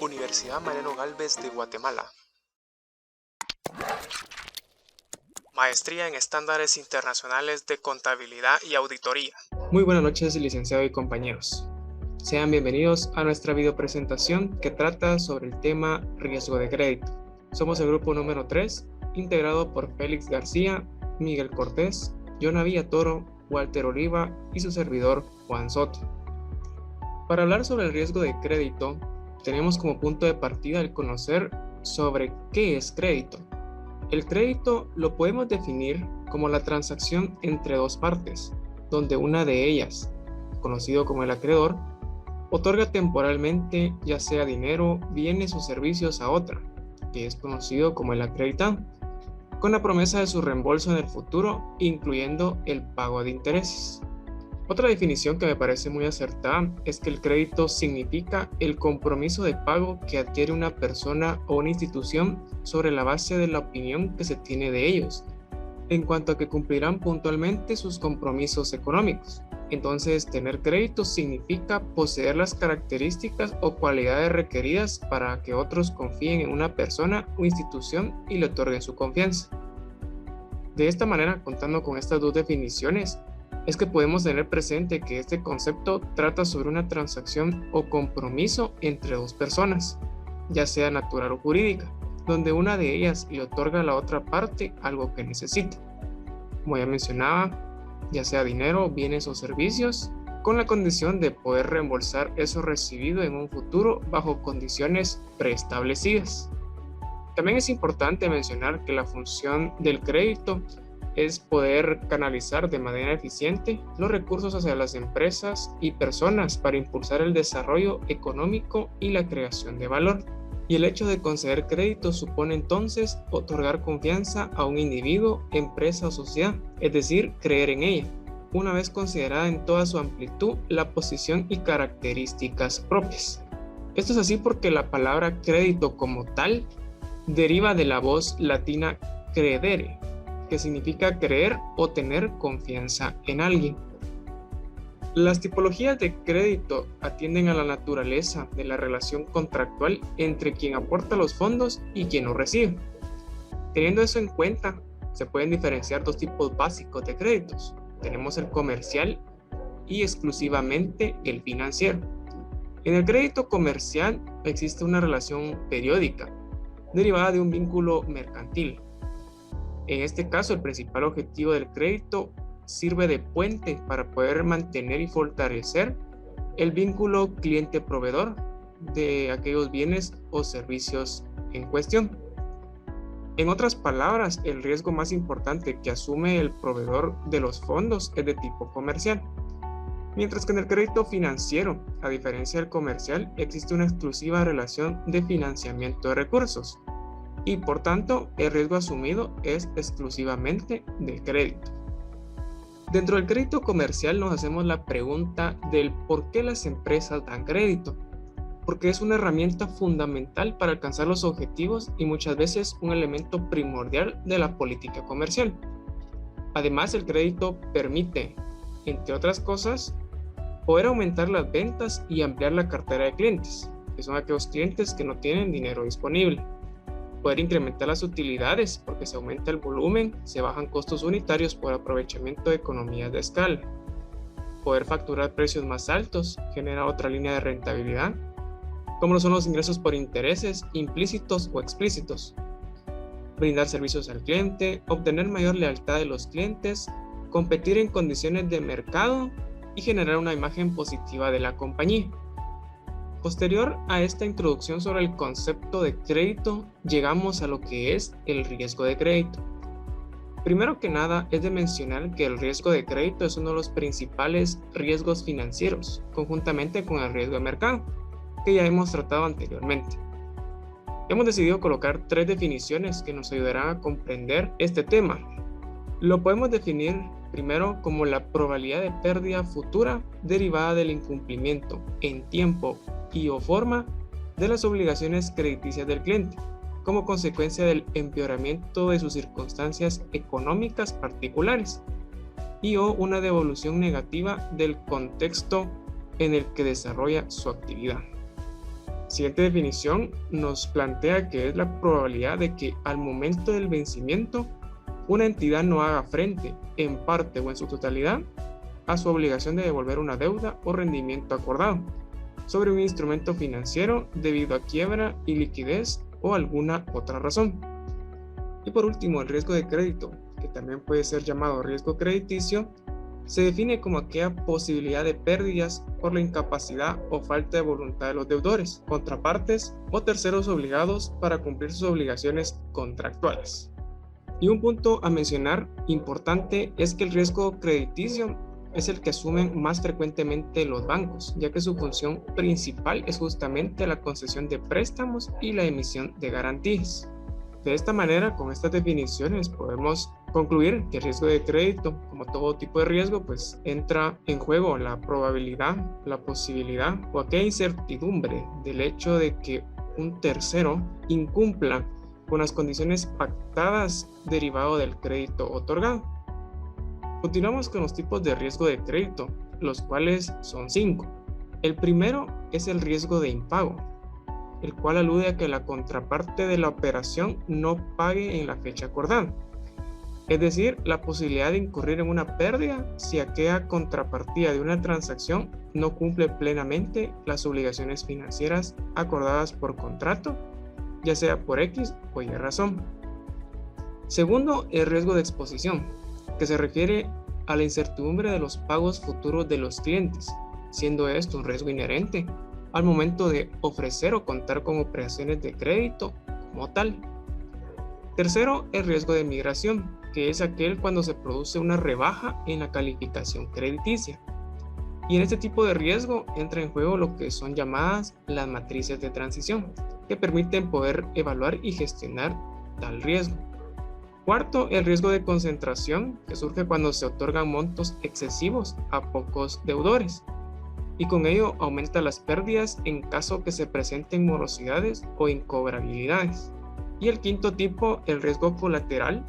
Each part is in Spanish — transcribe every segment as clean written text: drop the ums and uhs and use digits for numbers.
Universidad Mariano Gálvez de Guatemala. Maestría en Estándares Internacionales de Contabilidad y Auditoría. Muy buenas noches, licenciado y compañeros. Sean bienvenidos a nuestra videopresentación que trata sobre el tema riesgo de crédito. Somos el grupo número 3, integrado por Félix García, Miguel Cortés, Yona Villatoro, Walter Oliva y su servidor Juan Soto. Para hablar sobre el riesgo de crédito, tenemos como punto de partida el conocer sobre qué es crédito. El crédito lo podemos definir como la transacción entre dos partes, donde una de ellas, conocido como el acreedor, otorga temporalmente ya sea dinero, bienes o servicios a otra, que es conocido como el acreditado, con la promesa de su reembolso en el futuro, incluyendo el pago de intereses. Otra definición que me parece muy acertada es que el crédito significa el compromiso de pago que adquiere una persona o una institución sobre la base de la opinión que se tiene de ellos, en cuanto a que cumplirán puntualmente sus compromisos económicos. Entonces, tener crédito significa poseer las características o cualidades requeridas para que otros confíen en una persona o institución y le otorguen su confianza. De esta manera, contando con estas dos definiciones, es que podemos tener presente que este concepto trata sobre una transacción o compromiso entre dos personas, ya sea natural o jurídica, donde una de ellas le otorga a la otra parte algo que necesita. Como ya mencionaba, ya sea dinero, bienes o servicios, con la condición de poder reembolsar eso recibido en un futuro bajo condiciones preestablecidas. También es importante mencionar que la función del crédito es poder canalizar de manera eficiente los recursos hacia las empresas y personas para impulsar el desarrollo económico y la creación de valor. Y el hecho de conceder crédito supone entonces otorgar confianza a un individuo, empresa o sociedad, es decir, creer en ella, una vez considerada en toda su amplitud la posición y características propias. Esto es así porque la palabra crédito como tal deriva de la voz latina credere, que significa creer o tener confianza en alguien. Las tipologías de crédito atienden a la naturaleza de la relación contractual entre quien aporta los fondos y quien los recibe. Teniendo eso en cuenta, se pueden diferenciar dos tipos básicos de créditos. Tenemos el comercial y exclusivamente el financiero. En el crédito comercial existe una relación periódica, derivada de un vínculo mercantil. En este caso, el principal objetivo del crédito sirve de puente para poder mantener y fortalecer el vínculo cliente-proveedor de aquellos bienes o servicios en cuestión. En otras palabras, el riesgo más importante que asume el proveedor de los fondos es de tipo comercial. Mientras que en el crédito financiero, a diferencia del comercial, existe una exclusiva relación de financiamiento de recursos. Y por tanto, el riesgo asumido es exclusivamente del crédito. Dentro del crédito comercial nos hacemos la pregunta del por qué las empresas dan crédito, porque es una herramienta fundamental para alcanzar los objetivos y muchas veces un elemento primordial de la política comercial. Además, el crédito permite, entre otras cosas, poder aumentar las ventas y ampliar la cartera de clientes, que son aquellos clientes que no tienen dinero disponible. Poder incrementar las utilidades porque se aumenta el volumen, se bajan costos unitarios por aprovechamiento de economías de escala. Poder facturar precios más altos genera otra línea de rentabilidad, como lo son los ingresos por intereses implícitos o explícitos. Brindar servicios al cliente, obtener mayor lealtad de los clientes, competir en condiciones de mercado y generar una imagen positiva de la compañía. Posterior a esta introducción sobre el concepto de crédito, llegamos a lo que es el riesgo de crédito. Primero que nada, es de mencionar que el riesgo de crédito es uno de los principales riesgos financieros, conjuntamente con el riesgo de mercado, que ya hemos tratado anteriormente. Hemos decidido colocar 3 definiciones que nos ayudarán a comprender este tema. Lo podemos definir primero como la probabilidad de pérdida futura derivada del incumplimiento en tiempo y o forma de las obligaciones crediticias del cliente, como consecuencia del empeoramiento de sus circunstancias económicas particulares y o una devolución negativa del contexto en el que desarrolla su actividad. Siguiente definición nos plantea que es la probabilidad de que al momento del vencimiento una entidad no haga frente, en parte o en su totalidad, a su obligación de devolver una deuda o rendimiento acordado sobre un instrumento financiero debido a quiebra, iliquidez o alguna otra razón. Y por último, el riesgo de crédito, que también puede ser llamado riesgo crediticio, se define como aquella posibilidad de pérdidas por la incapacidad o falta de voluntad de los deudores, contrapartes o terceros obligados para cumplir sus obligaciones contractuales. Y un punto a mencionar importante es que el riesgo crediticio es el que asumen más frecuentemente los bancos, ya que su función principal es justamente la concesión de préstamos y la emisión de garantías. De esta manera, con estas definiciones podemos concluir que el riesgo de crédito, como todo tipo de riesgo, pues entra en juego la probabilidad, la posibilidad o aquella incertidumbre del hecho de que un tercero incumpla con las condiciones pactadas derivado del crédito otorgado. Continuamos con los tipos de riesgo de crédito, los cuales son 5. El primero es el riesgo de impago, el cual alude a que la contraparte de la operación no pague en la fecha acordada. Es decir, la posibilidad de incurrir en una pérdida si aquella contrapartida de una transacción no cumple plenamente las obligaciones financieras acordadas por contrato, ya sea por X o Y razón. Segundo, el riesgo de exposición, que se refiere a la incertidumbre de los pagos futuros de los clientes, siendo esto un riesgo inherente al momento de ofrecer o contar con operaciones de crédito como tal. Tercero, el riesgo de migración, que es aquel cuando se produce una rebaja en la calificación crediticia. Y en este tipo de riesgo entra en juego lo que son llamadas las matrices de transición, que permiten poder evaluar y gestionar tal riesgo. Cuarto, el riesgo de concentración, que surge cuando se otorgan montos excesivos a pocos deudores, y con ello aumenta las pérdidas en caso que se presenten morosidades o incobrabilidades. Y el quinto tipo, el riesgo colateral,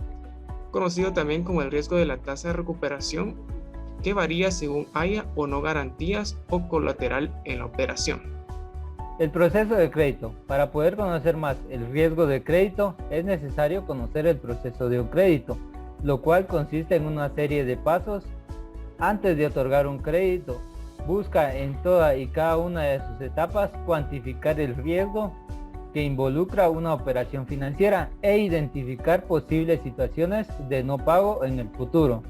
conocido también como el riesgo de la tasa de recuperación, que varía según haya o no garantías o colateral en la operación. El proceso de crédito. Para poder conocer más el riesgo de crédito, es necesario conocer el proceso de un crédito, lo cual consiste en una serie de pasos. Antes de otorgar un crédito, busca en toda y cada una de sus etapas cuantificar el riesgo que involucra una operación financiera e identificar posibles situaciones de no pago en el futuro.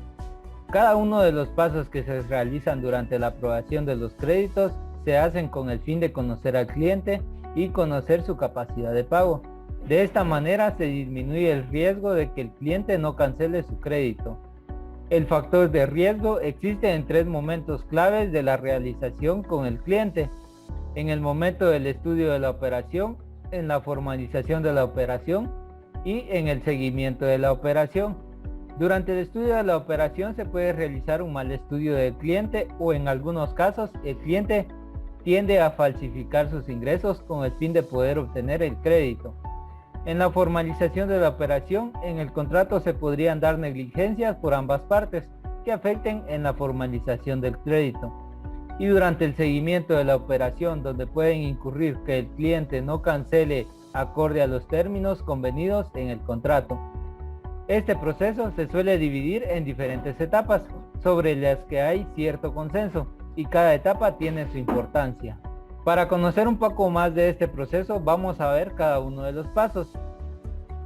Cada uno de los pasos que se realizan durante la aprobación de los créditos se hacen con el fin de conocer al cliente y conocer su capacidad de pago. De esta manera se disminuye el riesgo de que el cliente no cancele su crédito. El factor de riesgo existe en 3 momentos claves de la realización con el cliente: en el momento del estudio de la operación, en la formalización de la operación y en el seguimiento de la operación. Durante el estudio de la operación se puede realizar un mal estudio del cliente o en algunos casos el cliente tiende a falsificar sus ingresos con el fin de poder obtener el crédito. En la formalización de la operación, en el contrato se podrían dar negligencias por ambas partes que afecten en la formalización del crédito. Y durante el seguimiento de la operación, donde pueden incurrir que el cliente no cancele acorde a los términos convenidos en el contrato. Este proceso se suele dividir en diferentes etapas, sobre las que hay cierto consenso, y cada etapa tiene su importancia. Para conocer un poco más de este proceso, vamos a ver cada uno de los pasos.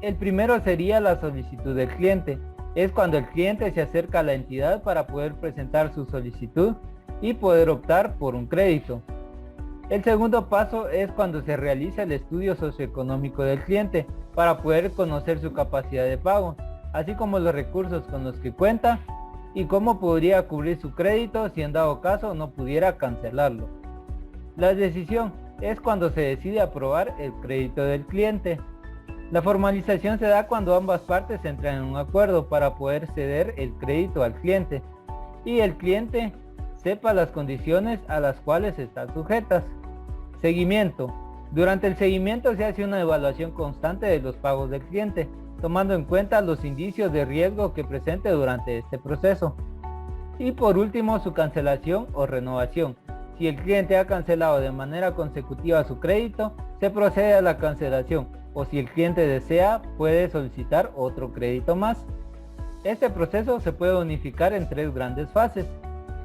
El primero sería la solicitud del cliente. Es cuando el cliente se acerca a la entidad para poder presentar su solicitud y poder optar por un crédito. El segundo paso es cuando se realiza el estudio socioeconómico del cliente para poder conocer su capacidad de pago, así como los recursos con los que cuenta y cómo podría cubrir su crédito si en dado caso no pudiera cancelarlo. La decisión es cuando se decide aprobar el crédito del cliente. La formalización se da cuando ambas partes entran en un acuerdo para poder ceder el crédito al cliente y el cliente sepa las condiciones a las cuales están sujetas. Seguimiento. Durante el seguimiento se hace una evaluación constante de los pagos del cliente, tomando en cuenta los indicios de riesgo que presente durante este proceso. Y por último, su cancelación o renovación. Si el cliente ha cancelado de manera consecutiva su crédito, se procede a la cancelación, o si el cliente desea, puede solicitar otro crédito más. Este proceso se puede unificar en 3 grandes fases: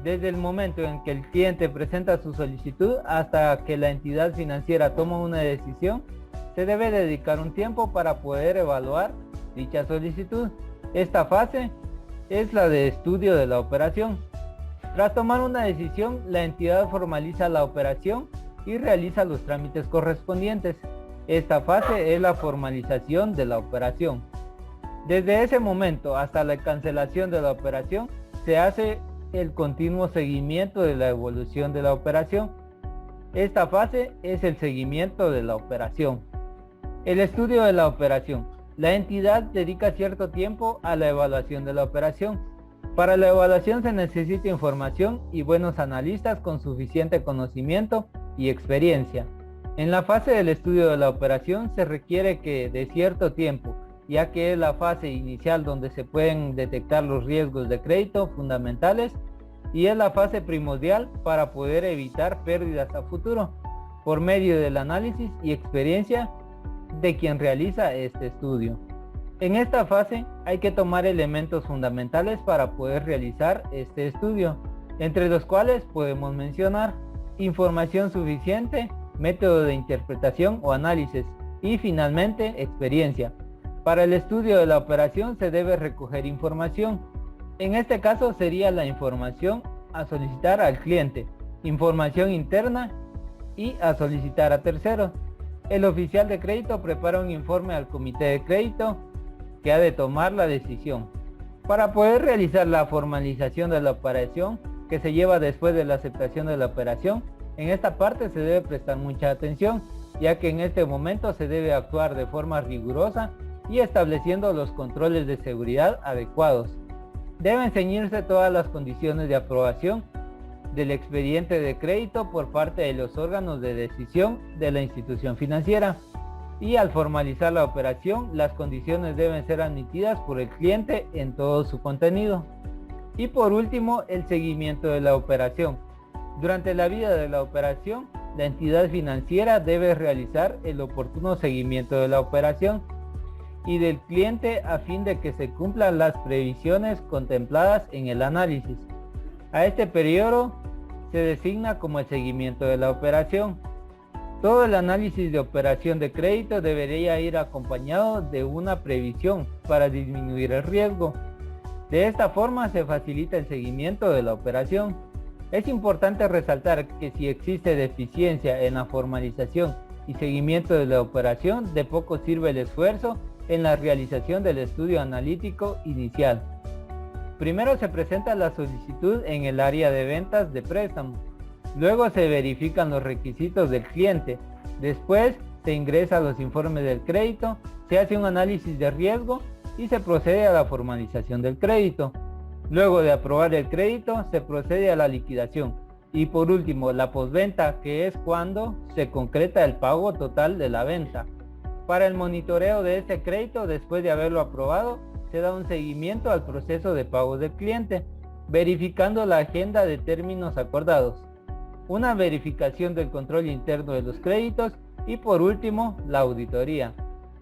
desde el momento en que el cliente presenta su solicitud hasta que la entidad financiera toma una decisión. Se debe dedicar un tiempo para poder evaluar dicha solicitud. Esta fase es la de estudio de la operación. Tras tomar una decisión, la entidad formaliza la operación y realiza los trámites correspondientes. Esta fase es la formalización de la operación. Desde ese momento hasta la cancelación de la operación, se hace el continuo seguimiento de la evolución de la operación. Esta fase es el seguimiento de la operación. El estudio de la operación. La entidad dedica cierto tiempo a la evaluación de la operación. Para la evaluación se necesita información y buenos analistas con suficiente conocimiento y experiencia. En la fase del estudio de la operación se requiere que de cierto tiempo, ya que es la fase inicial donde se pueden detectar los riesgos de crédito fundamentales y es la fase primordial para poder evitar pérdidas a futuro por medio del análisis y experiencia de quien realiza este estudio. En esta fase hay que tomar elementos fundamentales para poder realizar este estudio, entre los cuales podemos mencionar información suficiente, método de interpretación o análisis y finalmente experiencia. Para el estudio de la operación se debe recoger información. En este caso sería la información a solicitar al cliente, información interna y a solicitar a terceros. El oficial de crédito prepara un informe al comité de crédito que ha de tomar la decisión. Para poder realizar la formalización de la operación que se lleva después de la aceptación de la operación, en esta parte se debe prestar mucha atención, ya que en este momento se debe actuar de forma rigurosa y estableciendo los controles de seguridad adecuados. Deben ceñirse todas las condiciones de aprobación del expediente de crédito por parte de los órganos de decisión de la institución financiera. Y al formalizar la operación, las condiciones deben ser admitidas por el cliente en todo su contenido. Y por último, el seguimiento de la operación. Durante la vida de la operación, la entidad financiera debe realizar el oportuno seguimiento de la operación y del cliente a fin de que se cumplan las previsiones contempladas en el análisis. A este periodo se designa como el seguimiento de la operación. Todo el análisis de operación de crédito debería ir acompañado de una previsión para disminuir el riesgo. De esta forma se facilita el seguimiento de la operación. Es importante resaltar que si existe deficiencia en la formalización y seguimiento de la operación, de poco sirve el esfuerzo en la realización del estudio analítico inicial. Primero se presenta la solicitud en el área de ventas de préstamo. Luego se verifican los requisitos del cliente. Después se ingresa los informes del crédito, se hace un análisis de riesgo y se procede a la formalización del crédito. Luego de aprobar el crédito se procede a la liquidación. Y por último, la postventa, que es cuando se concreta el pago total de la venta. Para el monitoreo de este crédito, después de haberlo aprobado, se da un seguimiento al proceso de pago del cliente, verificando la agenda de términos acordados, una verificación del control interno de los créditos y por último, la auditoría.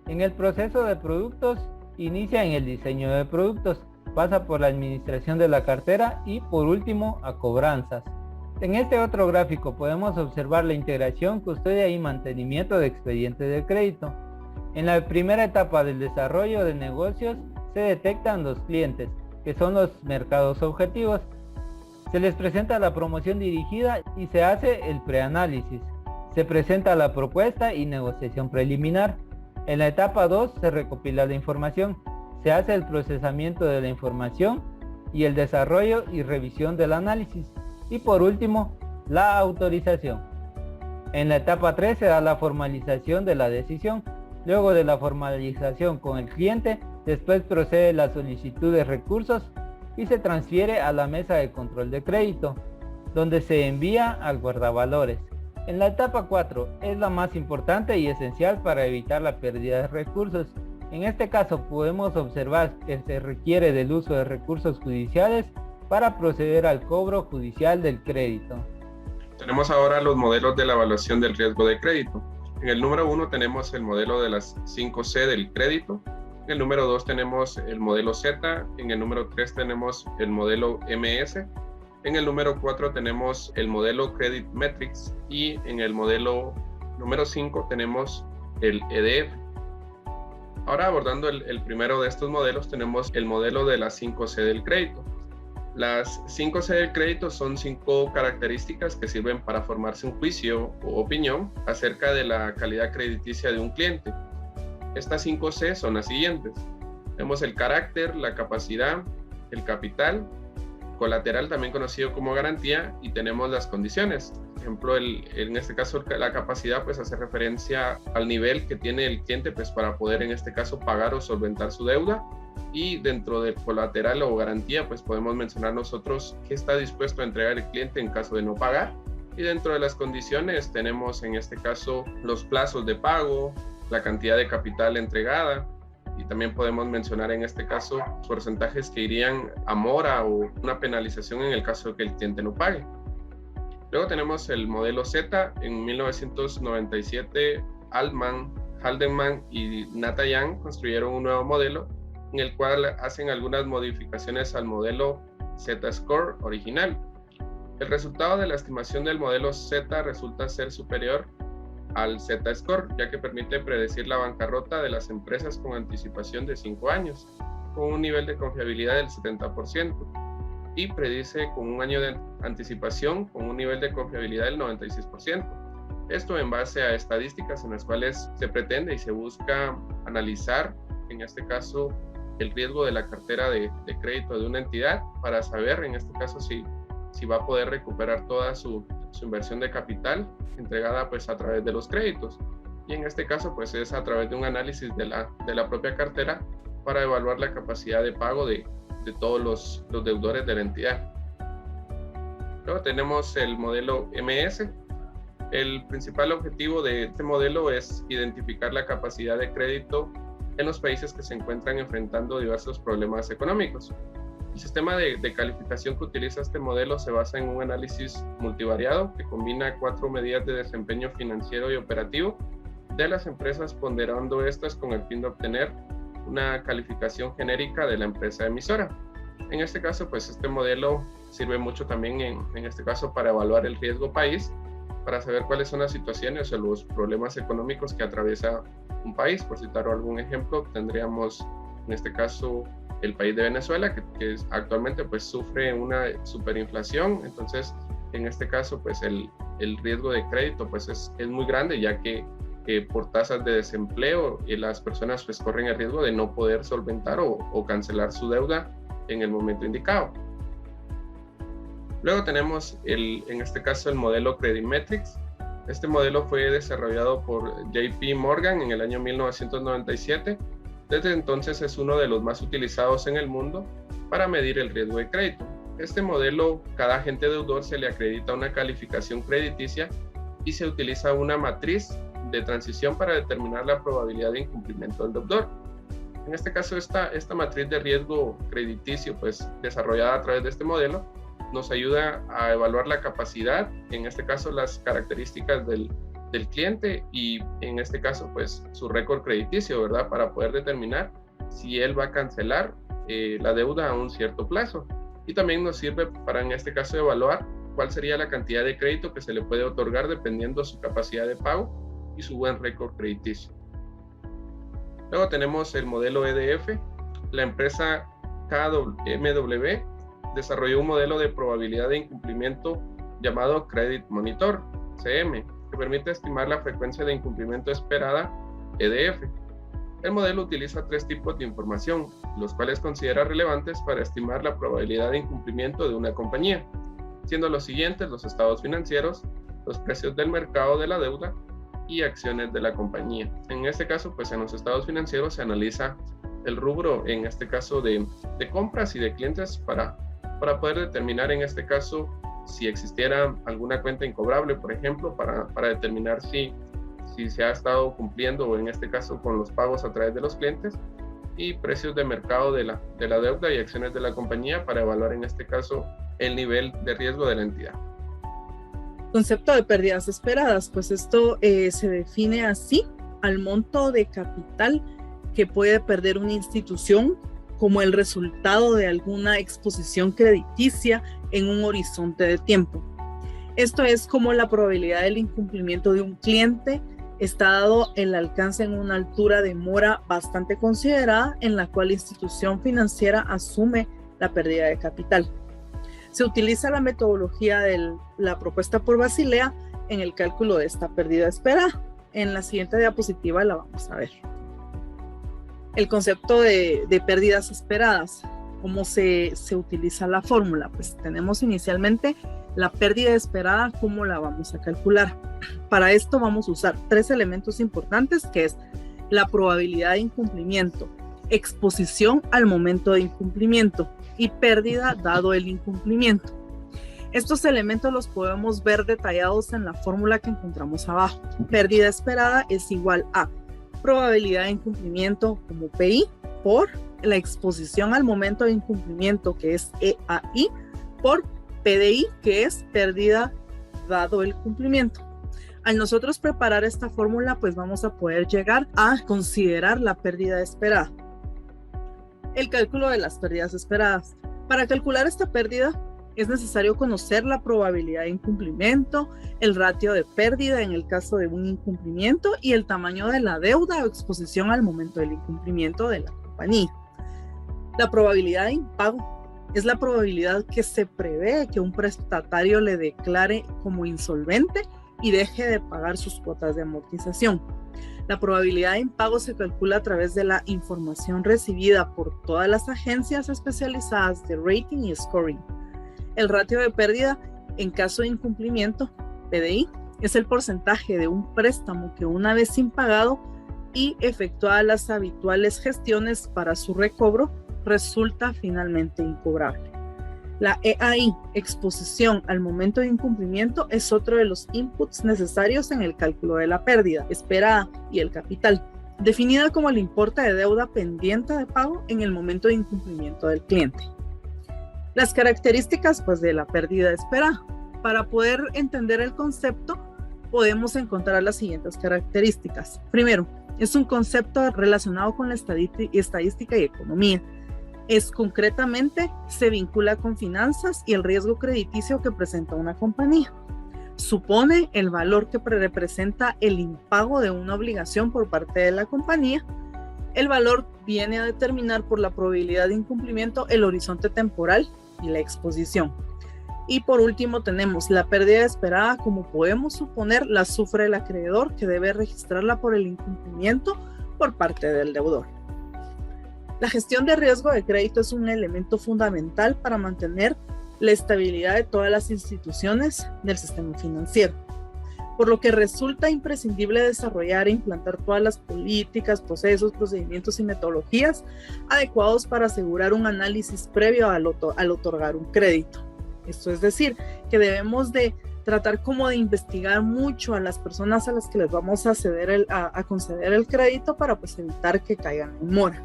En el proceso de productos, inicia en el diseño de productos, pasa por la administración de la cartera y por último a cobranzas. En este otro gráfico podemos observar la integración, custodia y mantenimiento de expediente de crédito. En la primera etapa del desarrollo de negocios se detectan los clientes, que son los mercados objetivos. Se les presenta la promoción dirigida y se hace el preanálisis. Se presenta la propuesta y negociación preliminar. En la etapa 2 se recopila la información, se hace el procesamiento de la información y el desarrollo y revisión del análisis. Y por último, la autorización. En la etapa 3 se da la formalización de la decisión. Luego de la formalización con el cliente, después procede la solicitud de recursos y se transfiere a la mesa de control de crédito, donde se envía al guardavalores. En la etapa 4 es la más importante y esencial para evitar la pérdida de recursos. En este caso podemos observar que se requiere del uso de recursos judiciales para proceder al cobro judicial del crédito. Tenemos ahora los modelos de la evaluación del riesgo de crédito. En el número 1 tenemos el modelo de las 5C del crédito. En el número 2 tenemos el modelo Z. En el número 3 tenemos el modelo MS. En el número 4 tenemos el modelo Credit Metrics. Y en el modelo número 5 tenemos el EDF. Ahora, abordando el primero de estos modelos, tenemos el modelo de las 5C del crédito. Las 5C del crédito son 5 características que sirven para formarse un juicio o opinión acerca de la calidad crediticia de un cliente. Estas 5C son las siguientes. Tenemos el carácter, la capacidad, el capital, colateral también conocido como garantía, y tenemos las condiciones. Por ejemplo, en este caso la capacidad pues hace referencia al nivel que tiene el cliente pues para poder en este caso pagar o solventar su deuda, y dentro del colateral o garantía pues podemos mencionar nosotros qué está dispuesto a entregar el cliente en caso de no pagar, y dentro de las condiciones tenemos en este caso los plazos de pago, la cantidad de capital entregada, y también podemos mencionar en este caso porcentajes que irían a mora o una penalización en el caso de que el cliente no pague. Luego tenemos el modelo Z. En 1997 Altman, Haldeman y Natayan construyeron un nuevo modelo en el cual hacen algunas modificaciones al modelo Z-Score original. El resultado de la estimación del modelo Z resulta ser superior al Z-Score, ya que permite predecir la bancarrota de las empresas con anticipación de 5 años, con un nivel de confiabilidad del 70%, y predice con un año de anticipación con un nivel de confiabilidad del 96%. Esto en base a estadísticas en las cuales se pretende y se busca analizar, en este caso, el riesgo de la cartera de crédito de una entidad para saber, en este caso, si va a poder recuperar toda su inversión de capital entregada pues a través de los créditos, y en este caso pues es a través de un análisis de la propia cartera para evaluar la capacidad de pago de todos los deudores de la entidad. Luego tenemos el modelo MS. El principal objetivo de este modelo es identificar la capacidad de crédito en los países que se encuentran enfrentando diversos problemas económicos. El sistema de calificación que utiliza este modelo se basa en un análisis multivariado que combina 4 medidas de desempeño financiero y operativo de las empresas, ponderando estas con el fin de obtener una calificación genérica de la empresa emisora. En este caso, pues este modelo sirve mucho también en este caso para evaluar el riesgo país, para saber cuáles son las situaciones o los problemas económicos que atraviesa un país. Por citar algún ejemplo, tendríamos en este caso el país de Venezuela, que actualmente pues sufre una superinflación. Entonces en este caso pues el riesgo de crédito pues es muy grande, ya que por tasas de desempleo las personas pues corren el riesgo de no poder solventar o cancelar su deuda en el momento indicado. Luego tenemos en este caso el modelo Credit Metrics. Este modelo fue desarrollado por JP Morgan en el año 1997. Desde entonces es uno de los más utilizados en el mundo para medir el riesgo de crédito. Este modelo, cada agente deudor se le acredita una calificación crediticia y se utiliza una matriz de transición para determinar la probabilidad de incumplimiento del deudor. En este caso, esta matriz de riesgo crediticio, pues desarrollada a través de este modelo, nos ayuda a evaluar la capacidad, en este caso las características del cliente y en este caso pues su récord crediticio, ¿verdad? Para poder determinar si él va a cancelar la deuda a un cierto plazo. Y también nos sirve para en este caso evaluar cuál sería la cantidad de crédito que se le puede otorgar dependiendo su capacidad de pago y su buen récord crediticio. Luego tenemos el modelo EDF. La empresa KMW desarrolló un modelo de probabilidad de incumplimiento llamado Credit Monitor, CM, que permite estimar la frecuencia de incumplimiento esperada, EDF. El modelo utiliza 3 tipos de información, los cuales considera relevantes para estimar la probabilidad de incumplimiento de una compañía, siendo los siguientes los estados financieros, los precios del mercado de la deuda y acciones de la compañía. En este caso, pues en los estados financieros se analiza el rubro, en este caso de compras y de clientes para poder determinar en este caso si existiera alguna cuenta incobrable, por ejemplo, para determinar si se ha estado cumpliendo o en este caso con los pagos a través de los clientes, y precios de mercado de la deuda y acciones de la compañía para evaluar en este caso el nivel de riesgo de la entidad. Concepto de pérdidas esperadas, pues esto se define así al monto de capital que puede perder una institución como el resultado de alguna exposición crediticia en un horizonte de tiempo. Esto es como la probabilidad del incumplimiento de un cliente está dado el alcance en una altura de mora bastante considerada en la cual la institución financiera asume la pérdida de capital. Se utiliza la metodología de la propuesta por Basilea en el cálculo de esta pérdida esperada. En la siguiente diapositiva la vamos a ver. El concepto de pérdidas esperadas. ¿Cómo se utiliza la fórmula? Pues tenemos inicialmente la pérdida esperada, ¿cómo la vamos a calcular? Para esto vamos a usar 3 elementos importantes, que es la probabilidad de incumplimiento, exposición al momento de incumplimiento y pérdida dado el incumplimiento. Estos elementos los podemos ver detallados en la fórmula que encontramos abajo. Pérdida esperada es igual a probabilidad de incumplimiento como PI por la exposición al momento de incumplimiento, que es EAI, por PDI, que es pérdida dado el cumplimiento. Al nosotros preparar esta fórmula, pues vamos a poder llegar a considerar la pérdida esperada. El cálculo de las pérdidas esperadas. Para calcular esta pérdida es necesario conocer la probabilidad de incumplimiento, el ratio de pérdida en el caso de un incumplimiento y el tamaño de la deuda o exposición al momento del incumplimiento de la compañía. La probabilidad de impago es la probabilidad que se prevé que un prestatario le declare como insolvente y deje de pagar sus cuotas de amortización. La probabilidad de impago se calcula a través de la información recibida por todas las agencias especializadas de rating y scoring. El ratio de pérdida en caso de incumplimiento, PDI, es el porcentaje de un préstamo que una vez impagado y efectuadas las habituales gestiones para su recobro, resulta finalmente incobrable. La EAI, exposición al momento de incumplimiento, es otro de los inputs necesarios en el cálculo de la pérdida esperada y el capital, definida como el importe de deuda pendiente de pago en el momento de incumplimiento del cliente. Las características de la pérdida esperada. Para poder entender el concepto, podemos encontrar las siguientes características. Primero, es un concepto relacionado con la estadística y economía. Concretamente, se vincula con finanzas y el riesgo crediticio que presenta una compañía. Supone el valor que representa el impago de una obligación por parte de la compañía. El valor viene a determinar por la probabilidad de incumplimiento el horizonte temporal y la exposición. Y por último tenemos la pérdida esperada, como podemos suponer, la sufre el acreedor que debe registrarla por el incumplimiento por parte del deudor. La gestión de riesgo de crédito es un elemento fundamental para mantener la estabilidad de todas las instituciones del sistema financiero, por lo que resulta imprescindible desarrollar e implantar todas las políticas, procesos, procedimientos y metodologías adecuados para asegurar un análisis previo al otorgar un crédito. Esto es decir, que debemos de tratar como de investigar mucho a las personas a las que les vamos a conceder el crédito para evitar que caigan en mora.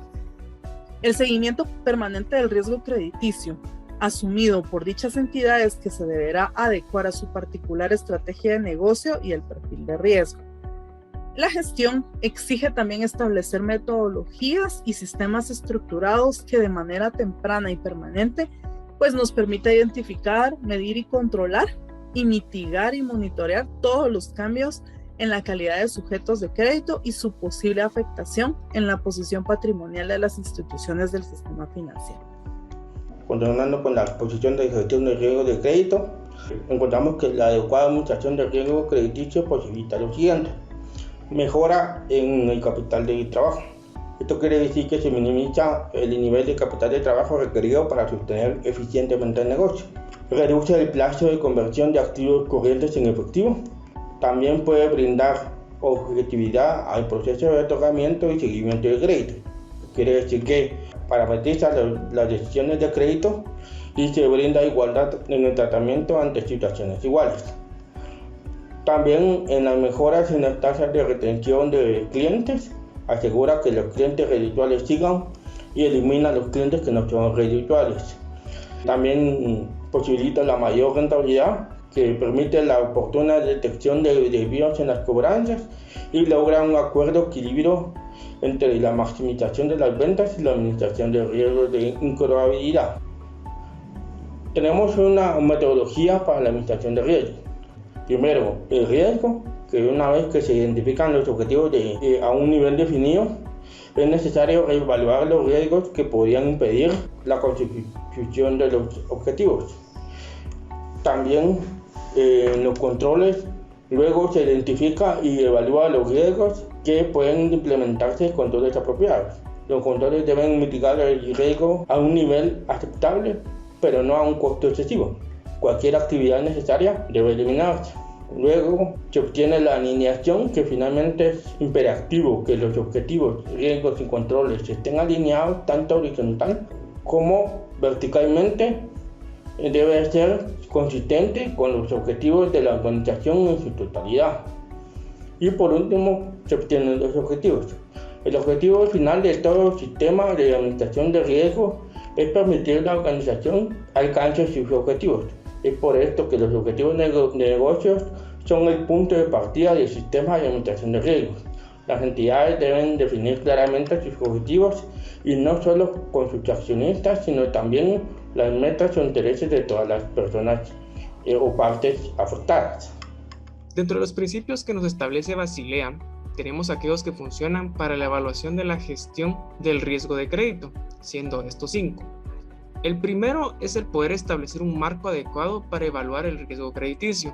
El seguimiento permanente del riesgo crediticio, asumido por dichas entidades, que se deberá adecuar a su particular estrategia de negocio y el perfil de riesgo. La gestión exige también establecer metodologías y sistemas estructurados que de manera temprana y permanente nos permita identificar, medir y controlar y mitigar y monitorear todos los cambios en la calidad de sujetos de crédito y su posible afectación en la posición patrimonial de las instituciones del sistema financiero. Continuando con la exposición de gestión de riesgo de crédito, encontramos que la adecuada administración del riesgo crediticio posibilita lo siguiente: mejora en el capital de trabajo. Esto quiere decir que se minimiza el nivel de capital de trabajo requerido para sostener eficientemente el negocio. Reduce el plazo de conversión de activos corrientes en efectivo. También puede brindar objetividad al proceso de otorgamiento y seguimiento del crédito. Quiere decir que parametriza las decisiones de crédito y se brinda igualdad en el tratamiento ante situaciones iguales. También en las mejoras en las tasas de retención de clientes, asegura que los clientes redituales sigan y elimina los clientes que no son redituales. También posibilita la mayor rentabilidad que permite la oportuna detección de desvíos en las cobranzas y logra un acuerdo equilibrio entre la maximización de las ventas y la administración de riesgos de incobrabilidad. Tenemos una metodología para la administración de riesgos. Primero, el riesgo, que una vez que se identifican los objetivos a un nivel definido, es necesario evaluar los riesgos que podrían impedir la consecución de los objetivos. También en los controles, luego se identifica y evalúa los riesgos que pueden implementarse controles apropiados. Los controles deben mitigar el riesgo a un nivel aceptable, pero no a un costo excesivo. Cualquier actividad necesaria debe eliminarse. Luego se obtiene la alineación, que finalmente es imperativo que los objetivos, riesgos y controles estén alineados tanto horizontal como verticalmente. Debe ser consistente con los objetivos de la organización en su totalidad. Y por último, se obtienen los objetivos. El objetivo final de todo sistema de administración de riesgo es permitir que la organización alcance sus objetivos. Es por esto que los objetivos de negocios son el punto de partida del sistema de administración de riesgos. Las entidades deben definir claramente sus objetivos y no solo con sus accionistas, sino también las metas o intereses de todas las personas o partes afectadas. Dentro de los principios que nos establece Basilea, tenemos aquellos que funcionan para la evaluación de la gestión del riesgo de crédito, siendo estos 5. El primero es el poder establecer un marco adecuado para evaluar el riesgo crediticio.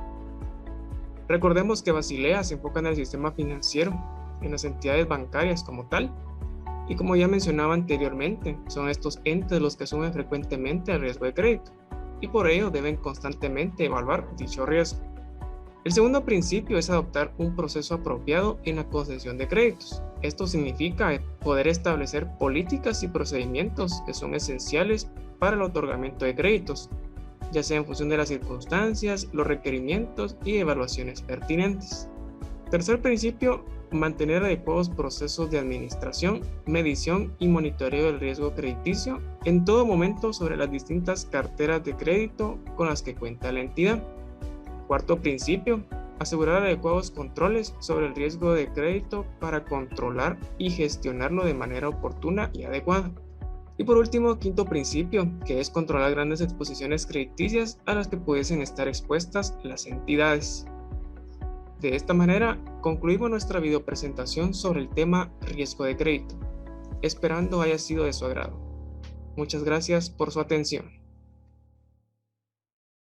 Recordemos que Basilea se enfoca en el sistema financiero, en las entidades bancarias como tal, y como ya mencionaba anteriormente, son estos entes los que asumen frecuentemente el riesgo de crédito, y por ello deben constantemente evaluar dicho riesgo. El segundo principio es adoptar un proceso apropiado en la concesión de créditos. Esto significa poder establecer políticas y procedimientos que son esenciales para el otorgamiento de créditos, ya sea en función de las circunstancias, los requerimientos y evaluaciones pertinentes. Tercer principio, mantener adecuados procesos de administración, medición y monitoreo del riesgo crediticio en todo momento sobre las distintas carteras de crédito con las que cuenta la entidad. Cuarto principio, asegurar adecuados controles sobre el riesgo de crédito para controlar y gestionarlo de manera oportuna y adecuada. Y por último, quinto principio, que es controlar grandes exposiciones crediticias a las que pudiesen estar expuestas las entidades. De esta manera, concluimos nuestra videopresentación sobre el tema riesgo de crédito, esperando haya sido de su agrado. Muchas gracias por su atención.